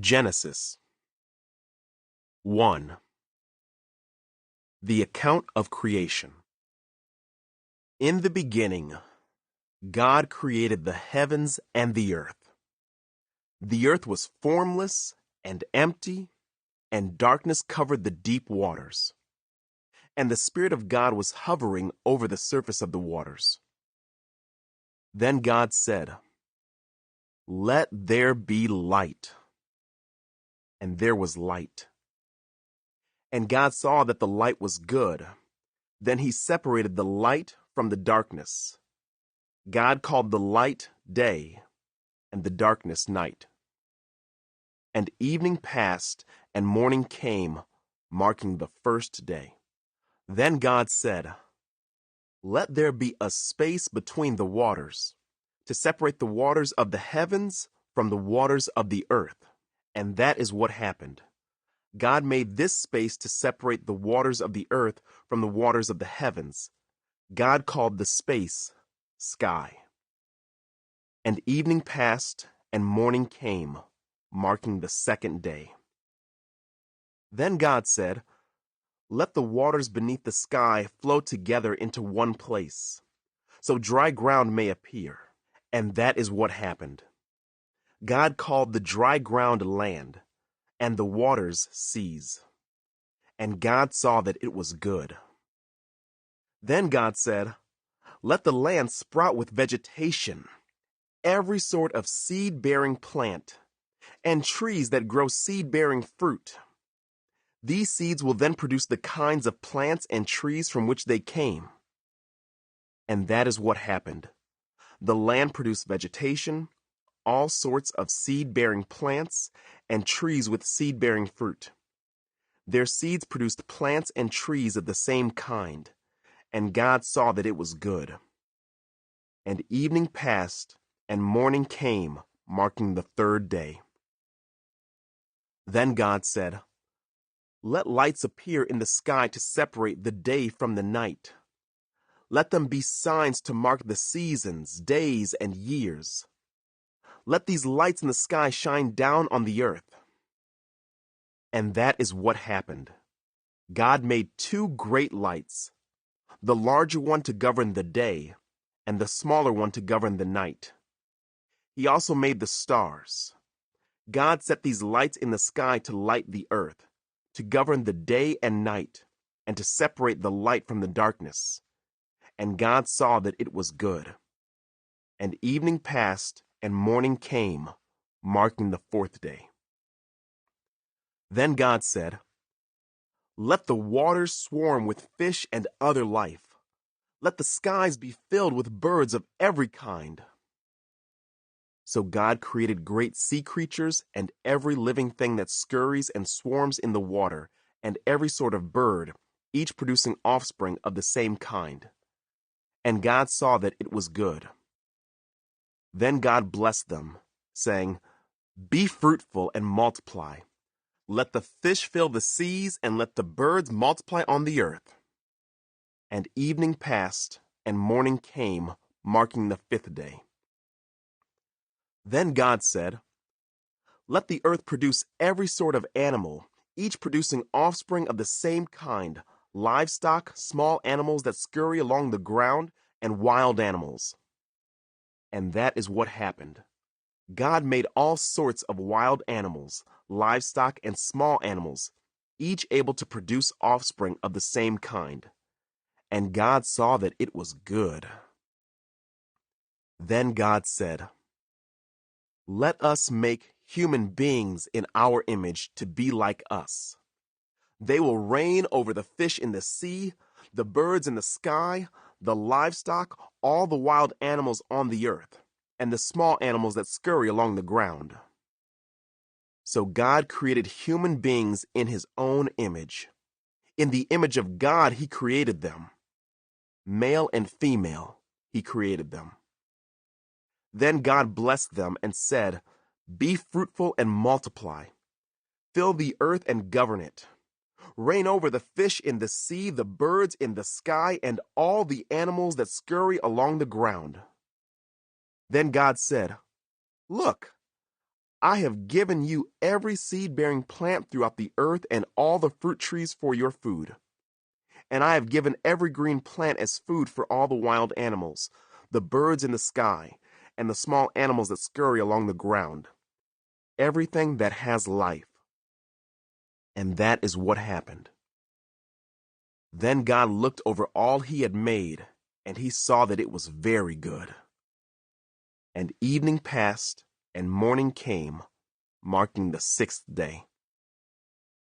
Genesis 1. The account of creation. In the beginning, God created the heavens and the earth. The earth was formless and empty, and darkness covered the deep waters. And the Spirit of God was hovering over the surface of the waters. Then God said, "Let there be light." And there was light. And God saw that the light was good. Then he separated the light from the darkness. God called the light day, and the darkness night. And evening passed, and morning came, marking the first day. Then God said, "Let there be a space between the waters, to separate the waters of the heavens from the waters of the earth." And that is what happened. God made this space to separate the waters of the earth from the waters of the heavens. God called the space sky. And evening passed, and morning came, marking the second day. Then God said, "Let the waters beneath the sky flow together into one place, so dry ground may appear." And that is what happened. God called the dry ground land, and the waters seas. And God saw that it was good. Then God said, "Let the land sprout with vegetation, every sort of seed-bearing plant, and trees that grow seed-bearing fruit. These seeds will then produce the kinds of plants and trees from which they came." And that is what happened. The land produced vegetation, all sorts of seed-bearing plants, and trees with seed-bearing fruit. Their seeds produced plants and trees of the same kind, and God saw that it was good. And evening passed, and morning came, marking the third day. Then God said, "Let lights appear in the sky to separate the day from the night. Let them be signs to mark the seasons, days, and years. Let these lights in the sky shine down on the earth." And that is what happened. God made two great lights, the larger one to govern the day, and the smaller one to govern the night. He also made the stars. God set these lights in the sky to light the earth, to govern the day and night, and to separate the light from the darkness. And God saw that it was good. And evening passed, and morning came, marking the fourth day. Then God said, "Let the waters swarm with fish and other life. Let the skies be filled with birds of every kind." So God created great sea creatures and every living thing that scurries and swarms in the water, and every sort of bird, each producing offspring of the same kind. And God saw that it was good. Then God blessed them, saying, "Be fruitful and multiply. Let the fish fill the seas, and let the birds multiply on the earth." And evening passed, and morning came, marking the fifth day. Then God said, "Let the earth produce every sort of animal, each producing offspring of the same kind, livestock, small animals that scurry along the ground, and wild animals." And that is what happened. God made all sorts of wild animals, livestock, and small animals, each able to produce offspring of the same kind. And God saw that it was good. Then God said, "Let us make human beings in our image to be like us. They will reign over the fish in the sea, the birds in the sky, the livestock, all the wild animals on the earth, and the small animals that scurry along the ground." So God created human beings in his own image. In the image of God he created them. Male and female he created them. Then God blessed them and said, "Be fruitful and multiply. Fill the earth and govern it. Reign over the fish in the sea, the birds in the sky, and all the animals that scurry along the ground." Then God said, "Look, I have given you every seed-bearing plant throughout the earth and all the fruit trees for your food. And I have given every green plant as food for all the wild animals, the birds in the sky, and the small animals that scurry along the ground, everything that has life. And that is what happened. Then God looked over all he had made, and he saw that it was very good. And evening passed, and morning came, marking the 6th day.